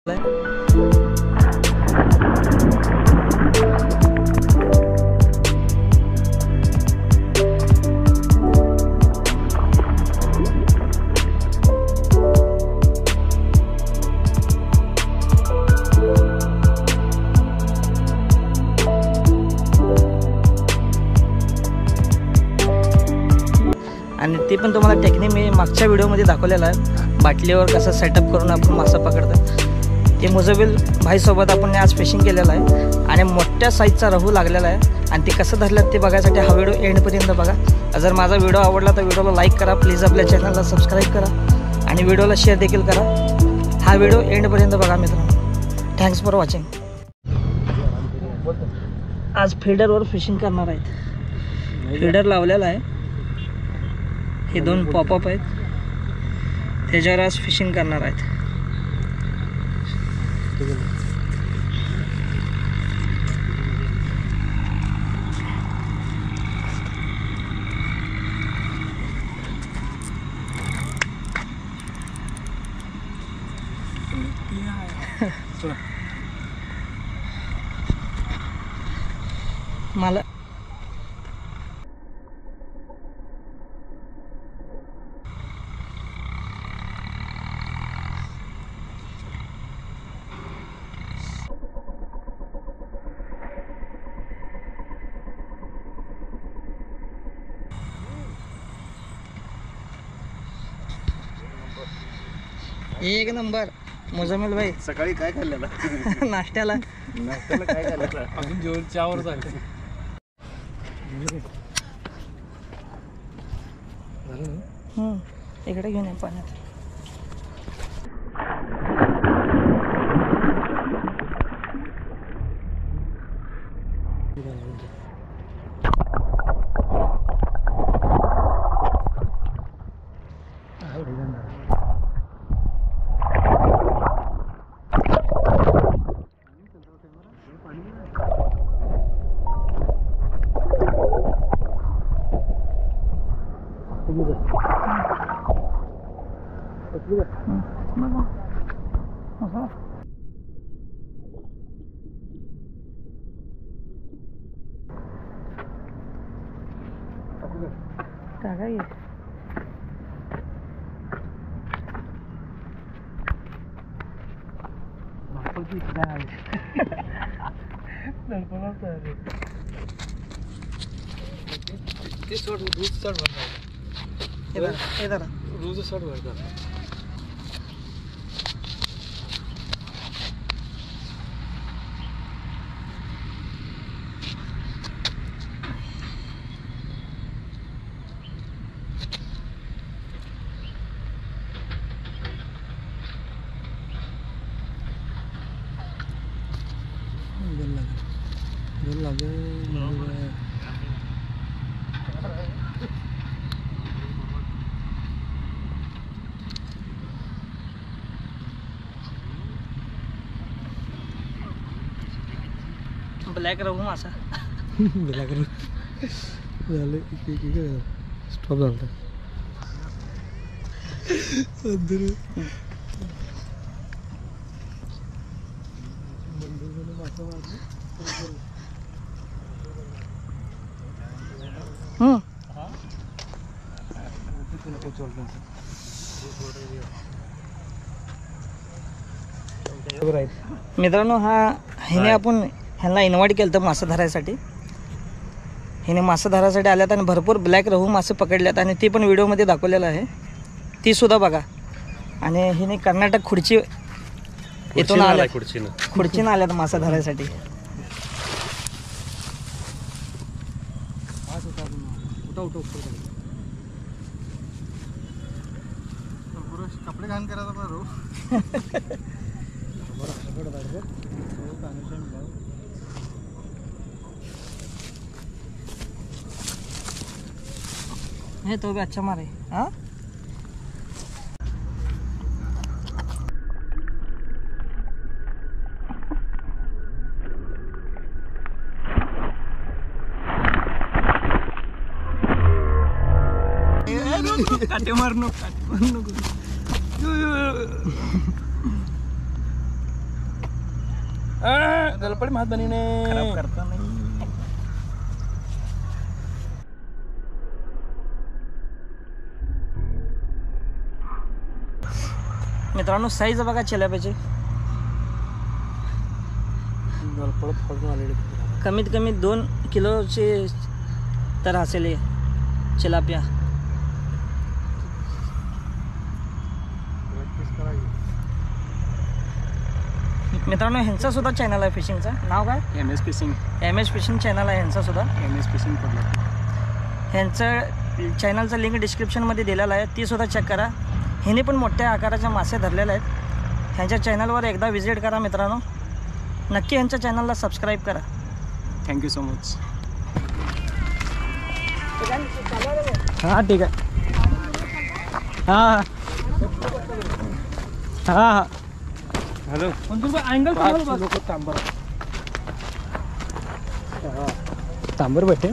आणि ते पण तुम्हाला टेक्निक मी मागच्या व्हिडिओमध्ये दाखवलेला आहे, बाटलीवर कसं सेटअप करून आपण मासा पकडतो. ते मुजबिल भाईसोबत आपण आज फिशिंग केलेलं आहे आणि मोठ्या साईजचा रहू लागलेला आहे आणि ते कसं धरलं ते बघायसाठी हा व्हिडिओ एंडपर्यंत बघा. जर माझा व्हिडिओ आवडला तर व्हिडिओला लाईक करा, प्लीज आपल्या चॅनलला सबस्क्राईब करा आणि व्हिडिओला शेअर देखील करा. हा व्हिडिओ एंडपर्यंत बघा मित्रांनो. Thanks for watching. आज फिडरवर फिशिंग करणार आहेत. फिडर लावलेला आहे, हे 2 पॉपअप आहेत, त्याच्यावर आज फिशिंग करणार आहेत. मला एक नंबर. मुजमिल भाई सकाळी काय खाल्लेला? नाश्त्याला काय खाल्लेला? अजून जेवण चहावर झालं. इकडे घेऊन ये पाण्यात. टाका ये. ते सोड, रोज चढ भरतात, रोज चढ भरतात. ब्लॅक रहू मासा. ब्लॅक झालं. स्टॉप झालं. मित्रांनो, ह्याने आपण ह्यांना इन्व्हाइट केलं होतं मासे धरायसाठी. ह्याने मासे धरायसाठी आल्यात आणि भरपूर ब्लॅक रहू मासे पकडल्यात आणि ती पण व्हिडिओमध्ये दाखवलेलं आहे, ती सुद्धा बघा. आणि हिने कर्नाटक खुर्ची इथून आल्या, खुर्चीनं आल्यात मासा धरायसाठी. कपडे घाण करायचा है तो भी अच्छा मारे. हाँ काटे मार नको. गलपड़ी हाथ बनी ने खराब करता नाही. मित्रांनो साईज बघा चिलाप्याची. गलपड़ फोडून आलेले. कमीत कमी 2 किलोचे तर असेल हे चिलापिया. मित्रांनो ह्यांचा सुद्धा चॅनल आहे फिशिंगचा. नाव काय? MS fishing. MS fishing channel आहे ह्यांचा सुद्धा. MS फिशिंग पडलं. ह्यांचं चॅनलचा लिंक डिस्क्रिप्शनमध्ये दिलेला आहे, ती सुद्धा चेक करा. ह्याने पण मोठ्या आकाराच्या मासे धरलेले आहेत. ह्यांच्या चॅनलवर एकदा व्हिजिट करा मित्रांनो. नक्की ह्यांच्या चॅनलला सबस्क्राईब करा. Thank you so much. हां ठीक आहे. हां हां हॅलो. अँगल तांबर भेटे.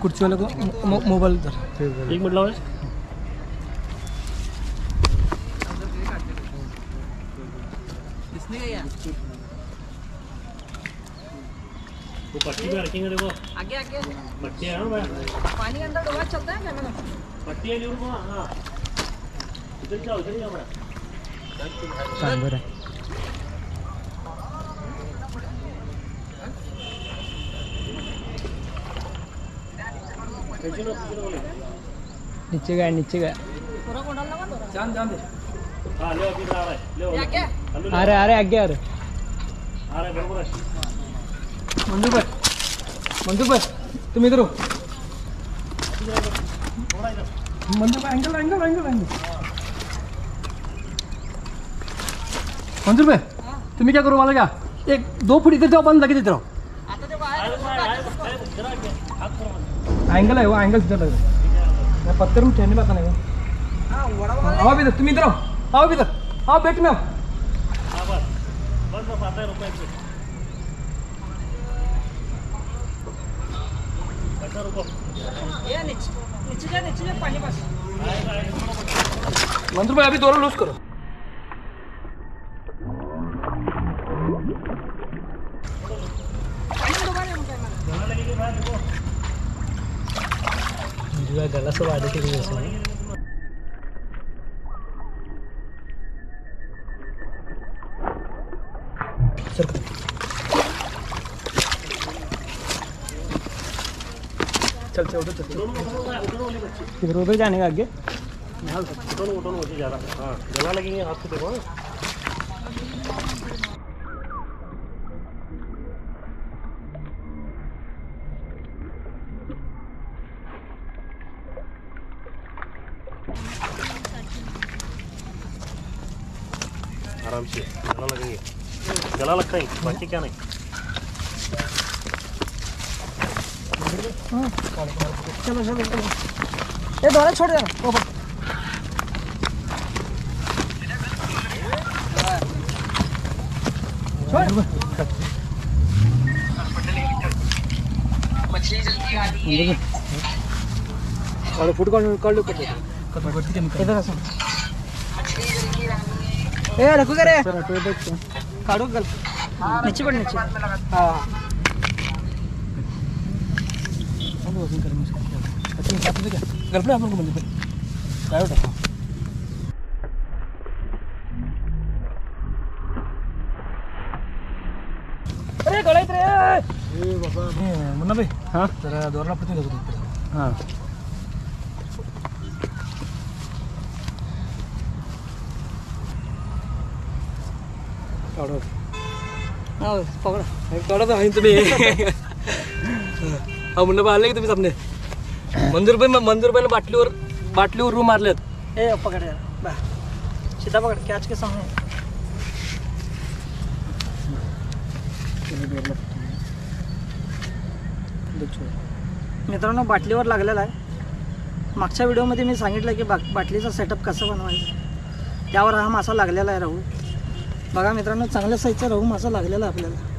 खुर्चीवाला को मोबाईल तर 1 मिनिट लावायचं. वो पट्टी पे रखेंगे देखो. आगे आगे पट्टी है ना भाई. पानी के अंदर डुबा चलता है कैमरा. पट्टी है लिवर को. हाँ उधर जाओ बड़ा. तांबर आहे. नीचे गया पूरा कोणाला लगा तो. जान दे. हाँ ले अभी आ रहा है. ले आगे अरे आगे आ रहा है बरोबर है. मंजूर भाई तुम इधर हो. मंजूर भाई एंगल. मंजूर भाई तुम्ही क्या करो मला क्या 1-2 फुट इधर जाओ, बंद लगे इधर. आता ते बाहेर एंगल है वो एंगल इधर लग रहा है. पत्थर में ठहरने पाता नहीं. हां वडा आओ इधर, तुम इधर आओ इधर आओ बैठ में. हाँ बस आता है रुपये. अच्छा रुको. ये नीचे जा पानी पास. मंजूर भाई अभी दोनों लूज करो. गला सब आधे के लिए चल उधर जाने का आगे. उठो जा रहा. हाँ जला लगेंगे हाथ से देखो. आराम से जला लगेंगे. जला लगता है बाकी क्या नहीं. चलो ये दोरा छोड़ देना. मछली जल्दी आ रही है. और फुट काढ लो इधर असं. ए रखो करे काढू गल नीचे पड नीचे. हां वजन कर मुझे. अच्छा क्या पता क्या गलपड़े आपण को बंद कर काय होता. अरे गळायत रे. ए बाबा मुन्ना भाई. हां जरा दोरला पडते का. हां काढो. हां पकड. काढा तर आहे तुम्ही. हा मुन्ना भाई आले की तुम्ही सामने. मंजूर भाई बाटलीवर रू मारलेत. ए पकड़ यार बा सीधा पकड़ कैच के सामने. मित्रांनो बाटलीवर लागलेला आहे. मागच्या व्हिडिओमध्ये मी सांगितलं की बाटलीचा सेटअप कसं बनवायचं, त्यावर हा मासा लागलेला आहे राहुल. बघा मित्रांनो, चांगल्या साईजचा रहू मासा लागलेला आहे आपल्याला.